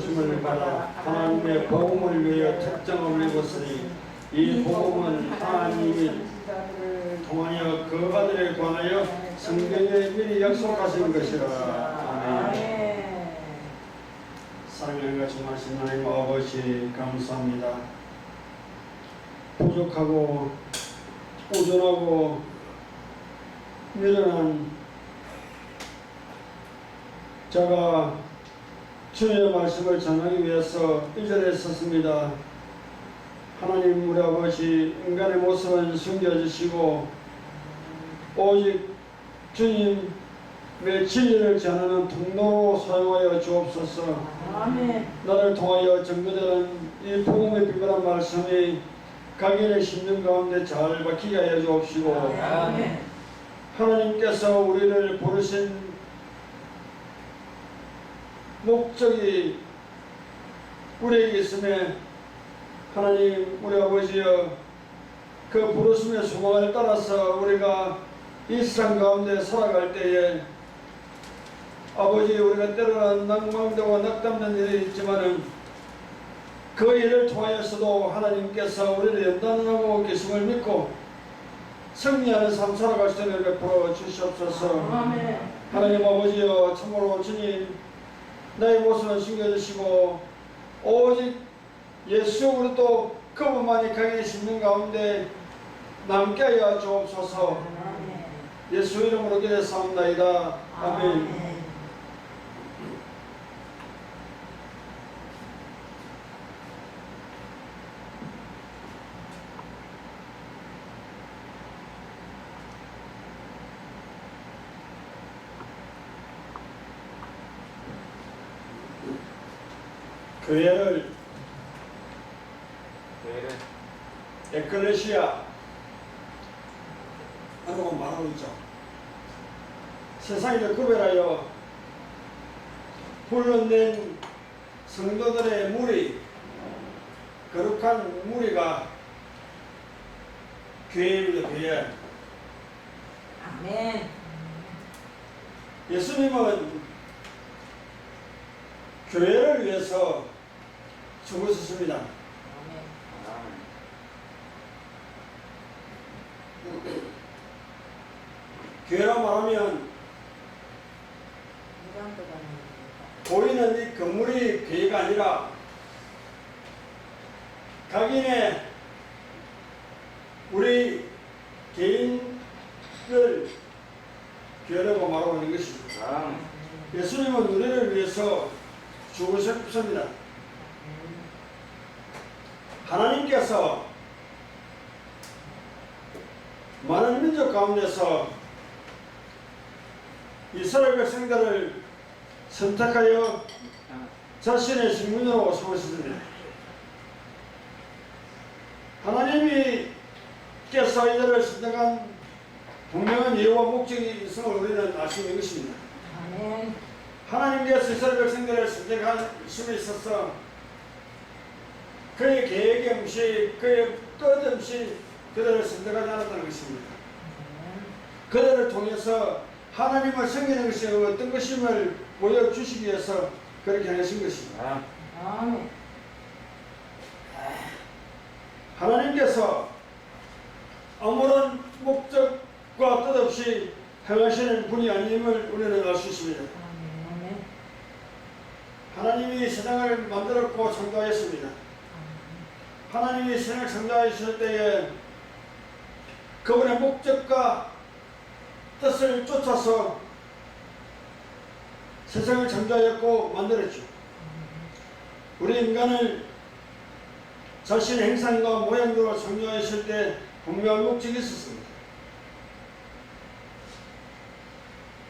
부르심을 받아 하나님의 복음을 위하여 특정을 입었으니 이 복음은 하나님이 통하여 그 아들에 관하여 성경에 미리 약속하신 것이라. 아멘. 사랑하는 것 충만하신 하나님 아버지 감사합니다. 부족하고 우존하고 미련한 제가 주의 말씀을 전하기 위해서 이 자리에 섰습니다. 하나님 우리 아버지 인간의 모습은 숨겨주시고 오직 주님의 진리를 전하는 통로로 사용하여 주옵소서. 아멘. 나를 통하여 전거되는 이 복음의 비밀한 말씀이 각인의 심령 가운데 잘 박히게 하여 주옵시고 아멘. 하나님께서 우리를 부르신 목적이 우리에게 있음에 하나님 우리 아버지여 그 부르심의 소망을 따라서 우리가 이 세상 가운데 살아갈 때에 아버지 우리가 때로는 낭망되고 낙담된 일이 있지만은 그 일을 통하여서도 하나님께서 우리를 연단하고 계심을 믿고 승리하는 삶 살아갈 수 있는 베풀어 주시옵소서. 아멘. 하나님 아버지여 참으로 주님 나의 모습을 숨겨주시고 오직 예수 그리스도 그분만이 강에 심는 가운데 남게 하여 주옵소서. 예수 이름으로 기도했사옵나이다. 아멘. 교회를 에클레시아 라고 말하고 있죠. 세상을 구별하여 불러낸 성도들의 무리, 거룩한 무리가 교회입니다. 교회. 아멘. 예수님은 교회를 위해서 죽으셨습니다. 교회라 말하면 보이는 이 건물이 교회가 아니라 각인의 우리 개인을 교회라고 말하고 있는 것입니다. 예수님은 우리를 위해서 죽으셨습니다. 하나님께서 많은 민족 가운데서 이스라엘 백성들을 선택하여 자신의 식민으로 세우셨습니다. 하나님께서 이들을 선택한 분명한 이유와 목적이 있음을 우리는 알 수 있는 것입니다. 아멘. 하나님께서 이스라엘 백성들을 선택하심에 있어서 그의 계획이 없이 그의 뜻 없이 그들을 선택하지 않았다는 것입니다. 그들을 통해서 하나님을 섬기는 것이 어떤 것임을 보여주시기 위해서 그렇게 하신 것입니다. 아멘. 하나님께서 아무런 목적과 뜻 없이 행하시는 분이 아님을 우리는 알 수 있습니다. 아멘. 하나님이 세상을 만들었고 창조하였습니다. 하나님이 세상을 창조하셨을 때에 그분의 목적과 뜻을 쫓아서 세상을 창조하였고 만들었죠. 우리 인간을 자신의 형상과 모양대로 창조하였을 때 분명한 목적이 있었습니다.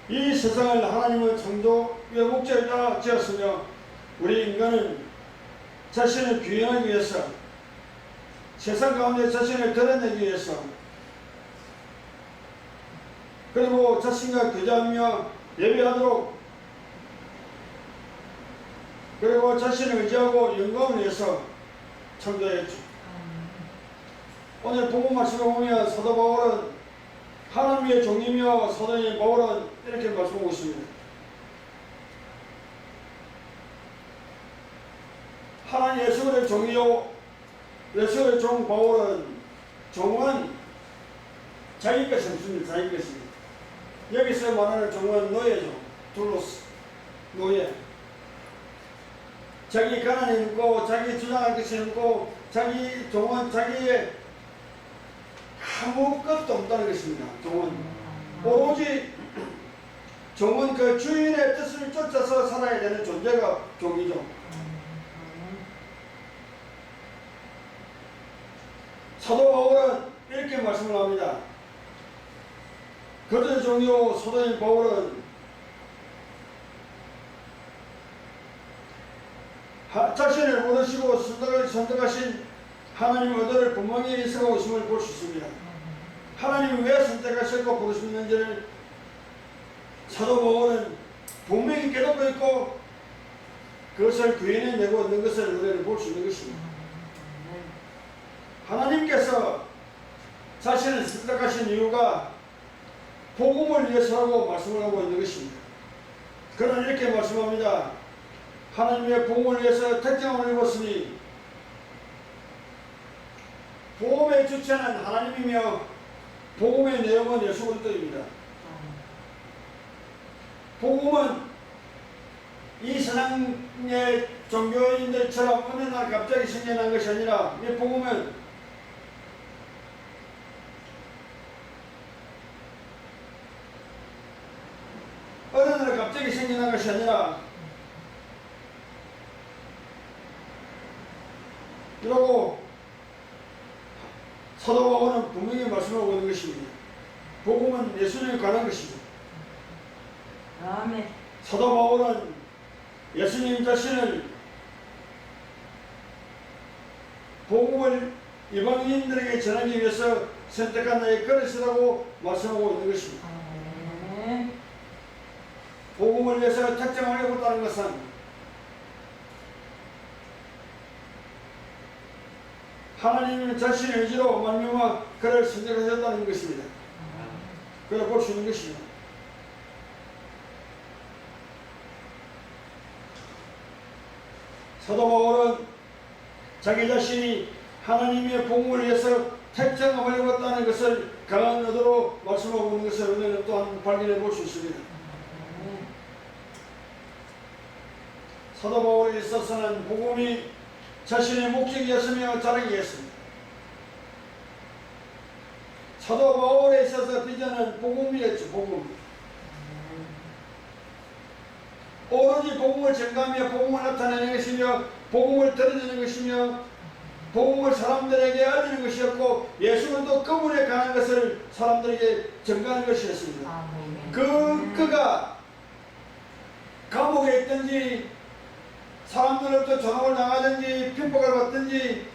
이 세상을 하나님은 창조의 목적에 따라 지었으며 우리 인간은 자신을 규정하기 위해서 세상 가운데 자신을 드러내기 위해서 그리고 자신과 교제하며 예배하도록 그리고 자신을 의지하고 영광을 위해서 창조했죠. 오늘 본문 말씀을 보면 사도 바울은 하나님의 종이며 사도인 바울은 이렇게 말씀하고 있습니다. 하나님 예수의 종이요 예수의 종 바울은 종은 자기 것이 없습니다. 자기 것이. 여기서 말하는 종은 노예죠. 둘로스 노예. 자기 가난이 있고 자기 주장할 것이 있고 자기 종은 자기의 아무것도 없다는 것입니다. 종은 오로지 종은 그 주인의 뜻을 쫓아서 살아야 되는 존재가 종이죠. 사도 바울은 이렇게 말씀을 합니다. 거듭 종이요 사도인 바울은 자신을 모르시고 선택하신 하나님의 의도를 분명히 해석하고 있음을 볼 수 있습니다. 하나님이 왜 선택하셨고 부르셨는지를 사도 바울은 분명히 깨닫고 있고 그것을 구현해내고 있는 것을 우리는 볼 수 있는 것입니다. 하나님께서 자신을 선택하신 이유가 복음을 위해서라고 말씀을 하고 있는 것입니다. 그는 이렇게 말씀합니다. 하나님의 복음을 위해서 택정을 입었으니 복음의 주체는 하나님이며 복음의 내용은 예수 그리스도입니다. 복음은 이 세상의 종교인들처럼 어느 날 갑자기 생겨난 것이 아니라 이 복음은 어느 날 갑자기 생겨난 것이 아니라 이러고 사도 바울은 분명히 말씀하고 있는 것입니다. 복음은 예수님에 관한 것이죠. 아멘. 사도 바울은 예수님 자신을 복음을 이방인들에게 전하기 위해서 선택한 나의 그릇이라고 말씀하고 있는 것입니다. 아멘. 복음을 위해서 택정을 해봤다는 것은 하나님 자신의 의지로 만명하 그를 선택하셨다는 것입니다. 그걸 볼 수 있는 것입니다. 사도 바울은 자기 자신이 하나님의 복음을 위해서 택정을 해봤다는 것을 강한 의도로 말씀하고 있는 것을 우리는 또한 발견해 볼 수 있습니다. 사도 바울에 있어서는 복음이 자신의 목적이었으며 자랑이었습니다. 사도 바울에 있어서 비전은 복음이었죠. 복음. 오로지 복음을 전가하며 복음을 나타내는 것이며 복음을 드러내는 것이며 복음을 사람들에게 알리는 것이었고 예수는 그분에 관한 것을 사람들에게 전가하는 것이었습니다. 그가 감옥에 있든지 사람들로부터 전혹을 당하든지 핍박을 받든지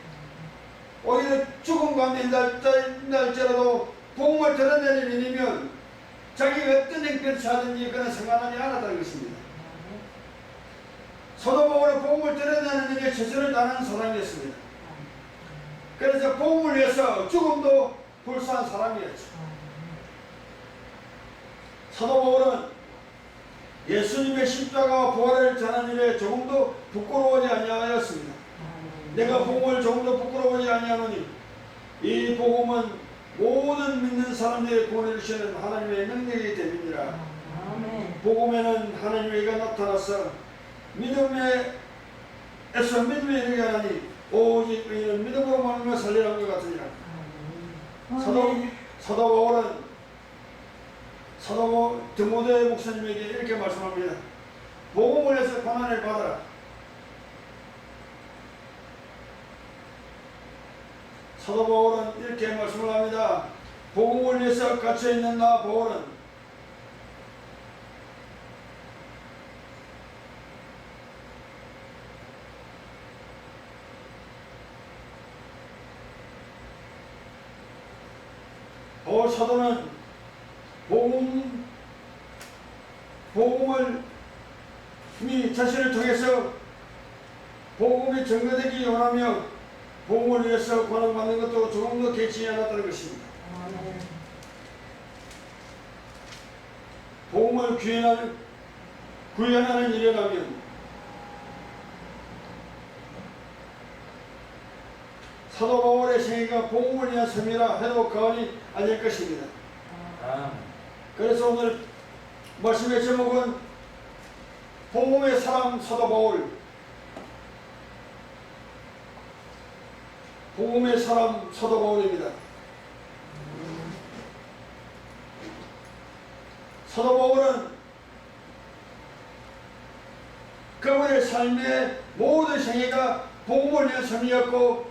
오히려 죽음 가운데 있날지라도 복음을 드러내는 일이면 자기가 어떤 행편을 하든지 그는 상관하지 않았다는 것입니다. 사도 바울은 복음을 드러내는 일에 최선을 다하는 사람이었습니다. 그래서 복음을 위해서 죽음도 불사한 사람이었죠. 사도 바울은 예수님의 십자가와 부활을 전하는 일에 조금도 부끄러워하지 아니하였습니다. 내가 복음을 조금도 부끄러워하지 아니하노니 이 복음은 모든 믿는 사람들의 구원을 주시는 하나님의 능력이기 때문이라. 복음에는 하나님의 의가 나타나서 믿음에서 믿음에 이르게 하나니 오직 의인은 믿음으로 말미암아 살리라는 것 같으니라. 사도 바울은 사도 디모데 목사님에게 이렇게 말씀합니다. 복음을 해서 고난을 받아라. 사도 바울은 이렇게 말씀을 합니다. 복음을 위해서 갇혀있는 나 바울은 바울 사도는 복음을 자신을 통해서 복음이 전거되기 원하며 복음을 위해서 고난받는 것도 조금도 개치지 않았다는 것입니다. 복음을 구현하는 일이라면 사도 바울의 생애가 복음을 위한 삶이라 해도 과언이 아닐 것입니다. 그래서 오늘 말씀의 제목은 복음의 사람 사도 바울, 복음의 사람 사도 바울입니다. 사도 바울은 그분의 삶의 모든 생애가 복음을 위한 삶이었고,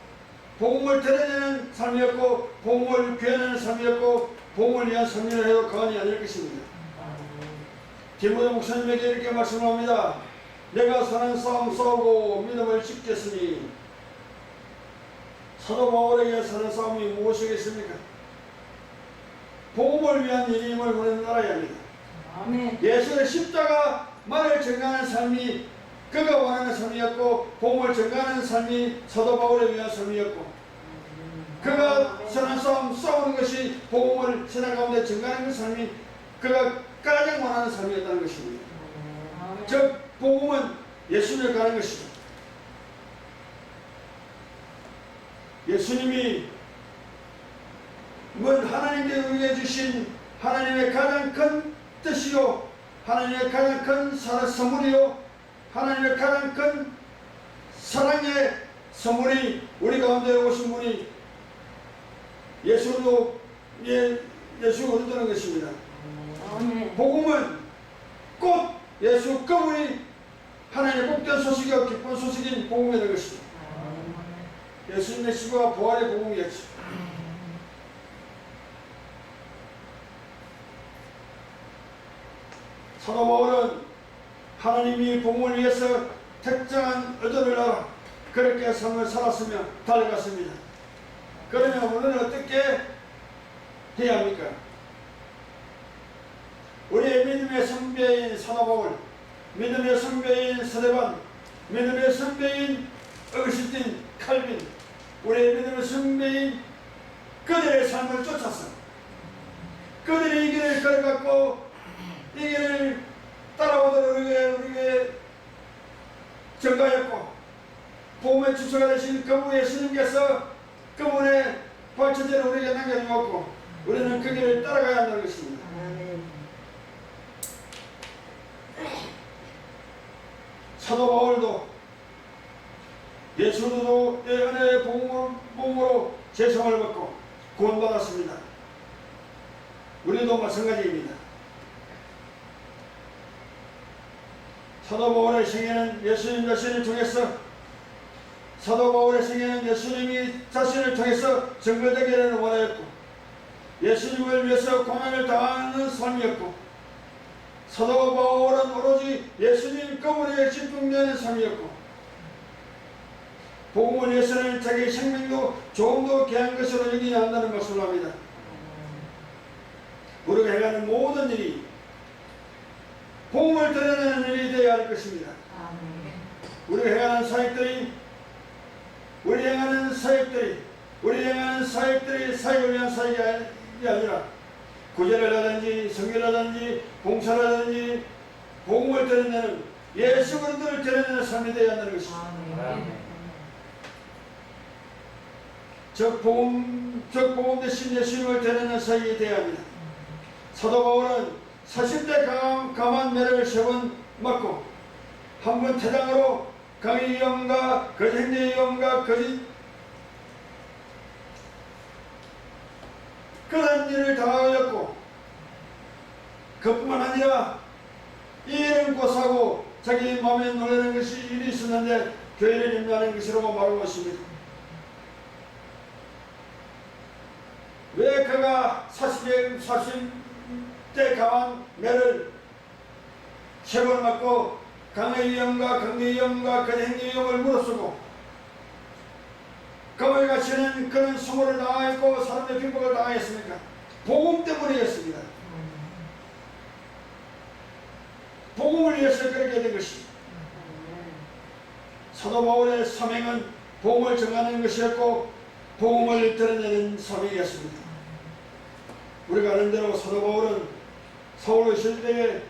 복음을 드러내는 삶이었고, 복음을 구현하는 삶이었고, 복음을 위한 삶이라 해도 과언이 아닐 것입니다. 디모데 목사님에게 이렇게 말씀합니다. 내가 사는 싸움 싸우고 믿음을 지켰으니. 사도 바울에게 사는 싸움이 무엇이겠습니까? 복음을 위한 일임을 우리는 알아야 합니다. 아멘. 예수의 십자가만을 전가하는 삶이 그가 원하는 삶이었고, 복음을 전가하는 삶이 사도 바울에 위한 삶이었고, 그가 선한 싸움 싸우는 것이 복음을 세상 가운데 전가하는 그 삶이 그가 가장 원하는 삶이었다는 것입니다. 즉 복음은 예수님을 가는 것이죠. 예수님이 하나님께 우리에게 주신 하나님의 가장 큰 뜻이요, 하나님의 가장 큰 선물이요, 하나님의 가장 큰 사랑의 선물이 우리 가운데 오신 분이 예수가 되는 것입니다. 복음은 곧 예수 그분이 하나님의 복된 소식이요 기쁜 소식인 복음이 되는 것입니다. 예수님의死과 부활의 복음이었죠. 사도 바울은 하나님이 복음을 위해서 특정한 의도를 알아 그렇게 삶을 살았으며 달려갔습니다. 그러면 우리는 어떻게 해야 합니까? 우리의 믿음의 선배인 사도 바울, 믿음의 선배인 스데반, 믿음의 선배인 어거스틴, 칼빈, 우리의 믿음의 선배인 그들의 삶을 쫓아서 그들이 이 길을 걸어갔고 이 길을 따라오도록 우리에게 전가했고, 복음의 주소가 되신 그분의 예수님께서 그분의 발처제를 우리에게 남겨주었고, 우리는 그 길을 따라가야 한다는 것입니다. 사도 바울도 예수도 은혜의 복음으로 죄성을 받고 구원받았습니다. 우리도 마찬가지입니다. 사도 바울의 생애는 예수님 자신을 통해서 예수님이 자신을 통해서 증거되기를 원하였고, 예수님을 위해서 고난을 당하는 삶이었고, 사도 바울은 오로지 예수님 그분에게 집중되는 삶이었고, 복음을 위해서는 자기 생명도 조금도 귀한 것으로 여기지 않는다는 것을 합니다. 우리가 행하는 모든 일이 복음을 드러내는 일이 되어야 할 것입니다. 우리가 행하는 사역들이 사역을 위한 사역이 아니라 구제를 하든지 성교를 하든지 봉사를 하든지 복음을 드러내는 예수 그리스도를 드러내는 삶이 되어야 한다는 것입니다. 즉 복음 대신 예수님을 드러내는 사역이 되어야 합니다. 사도 바울은 40대 감한 매를 3번 맞고 한 번 태당으로 강의 위험과 거짓 행위 위험과 그런 일을 당하였고, 그뿐만 아니라 이 일은 고사하고 자기 마음에 놀라는 것이 일이 있었는데 교회를 임하는 것이라고 말하고 있습니다. 왜 그가 40대 강한 매를 3번 맞고 강의 위험과 강의 위험과 거짓 행위 위험을 무릅쓰고 그와 같이는 그런 수모를 당하였고 사람의 핍박을 당하였습니까? 복음 때문이었습니다. 복음을 위해서 그렇게 된 것입니다. 사도 바울의 사명은 복음을 전하는 것이었고 복음을 드러내는 사명이었습니다. 우리가 아는 대로 사도 바울은 사울의 시대에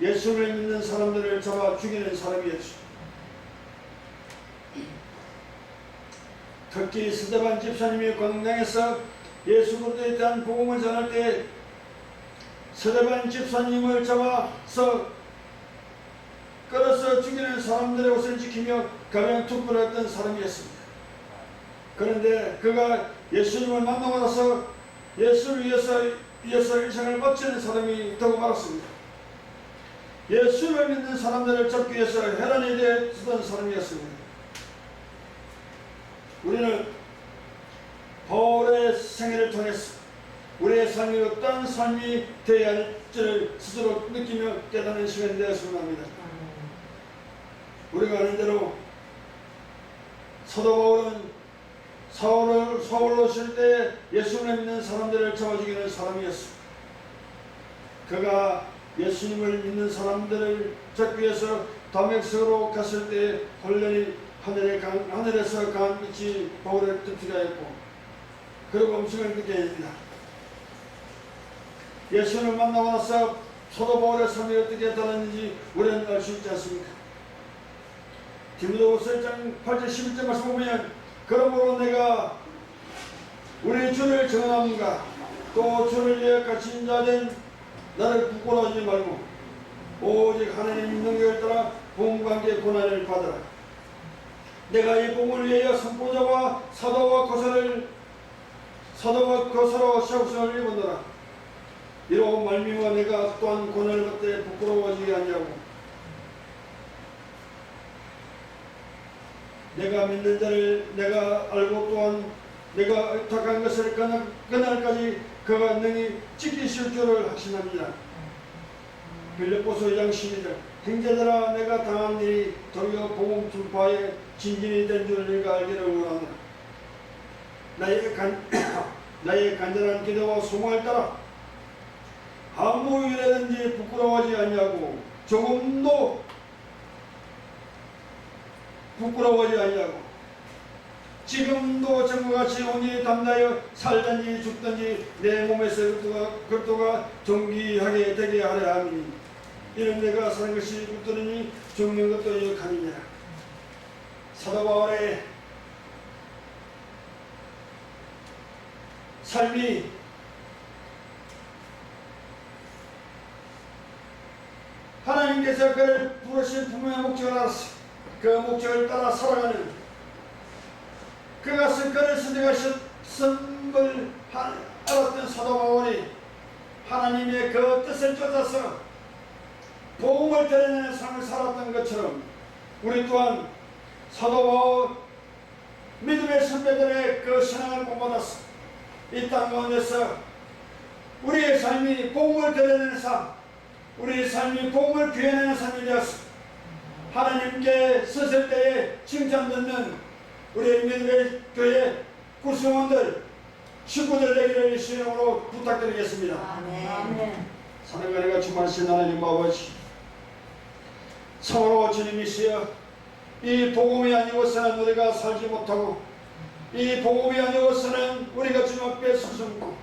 예수를 믿는 사람들을 잡아 죽이는 사람이었죠. 특히 스데반 집사님이 광명에서 예수 그리스도에 대한 복음을 전할 때 스데반 집사님을 잡아서 끌어서 죽이는 사람들의 옷을 지키며 가면 투표를 했던 사람이었습니다. 그런데 그가 예수님을 만나고 나서 예수를 위해서 일생을 바치는 사람이 되고 말았습니다. 예수를 믿는 사람들을 잡기 위해서 혈안에 대해 쓰던 사람이었습니다. 우리는 바울의 생애를 통해서 우리의 삶이 어떠한 삶이 되어야 할지를 스스로 느끼며 깨닫는 시간이 되었으면 합니다. 우리가 아는 대로 사도 바울은 서울로 오실 때 예수님을 믿는 사람들을 잡아 죽이는 사람이었습니다. 그가 예수님을 믿는 사람들을 잡기 위해서 다메섹으로 갔을 때 혼란이 하늘에서 강한 빛이 바울을 덮치게 했고 그리고 음성을 듣게 됩니다. 예수님을 만나고 나서 사도 바울의 삶이 어떻게 달랐는지 우리는 알 수 있지 않습니까? 디모데후서 1장 8절 11절 말씀 보면 그러므로 내가 우리 주를 전하는가 또 주를 위해 갇힌 자된 나를 부끄러워하지 말고 오직 하나님 능력을 따라 복음관계 고난을 받으라. 내가 이 복음을 위하여 선포자와 사도와 거사로 샤우성을 입었노라. 이로 말미암아 내가 또한 고난을 받되 부끄러워하지 않냐고. 내가 믿는 자를 내가 알고 또한 내가 의탁한 것을 그날까지 그가 능히 지키실 줄을 확신합니다. 빌립보서 2장 12절 형제들아 내가 당한 일이 도리어 복음 전파에 진진이 된 줄을 내가 알기를 원하노라. 나의 간절한 기도와 소망을 따라 아무 일에든지 부끄러워하지 않냐고 조금도 부끄러워하지 않냐고 지금도 전과같이 온전히 담나여 살든지 죽든지 내 몸에서 그리스도가 존귀하게 되게 하려 함이니 이는 내가 사는 것이 그리스도니 죽는 것도 유익함이니라. 사도 바울의 삶이 하나님께서 그를 부르신 분명한 목적을 알았어요. 그 목적을 따라 살아가는 그가 그를 선택하신 걸 알았던 사도 바울이 하나님의 그 뜻을 쫓아서 복음을 드러내는 삶을 살았던 것처럼 우리 또한 사도 바울 믿음의 선배들의 그 신앙을 본받아서 이 땅 가운데서 우리의 삶이 복음을 드러내는 삶, 우리의 삶이 복음을 귀해내는 삶이 되었습니다. 하나님께 쓰실 때에 칭찬듣는 우리 믿음의 교회 구성원들, 식구들 되기를 예수 이름으로 부탁드리겠습니다. 아멘. 사랑과 은혜가 충만하신 하나님 아버지, 성으로 주님이시여 이 복음이 아니고서는 우리가 살지 못하고 이 복음이 아니고서는 우리가 주님 앞에 서슴고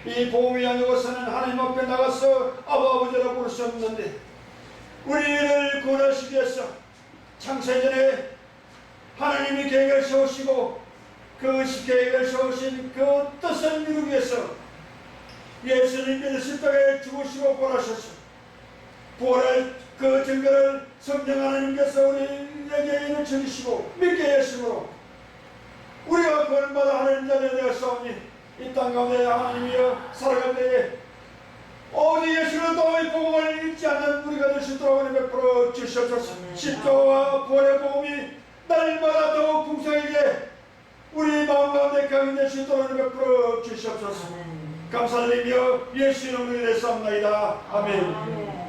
이 복음이 아니고서는 하나님 앞에 나가서 아버지라고 부를 수 없는데 우리를 구원하시기 위해서 창세전에 하나님이 계획을 세우시고 그 계획을 세우신 그 뜻을 이루기 위해서 예수님께서 십자가에 죽으시고 부활하셨어. 부활의 그 증거를 성령 하나님께서 우리에게 이루어주시고 믿게 하심으로 우리가 구원받아 하나님 자녀 되었사오니 이 땅 가운데 하나님이여 살아갈 때에 어디 예수를 더 이 복음을 잊지 않는 우리가 될 수 있도록 은혜 베풀어 주시옵소서. 십자가와 부활의 복음이 날마다 더욱 풍성하게 우리 마음 가운데 강인될 수 있도록 은혜 베풀어 주시옵소서. 감사드리며 예수 이름으로 기도했사옵나이다. 아멘.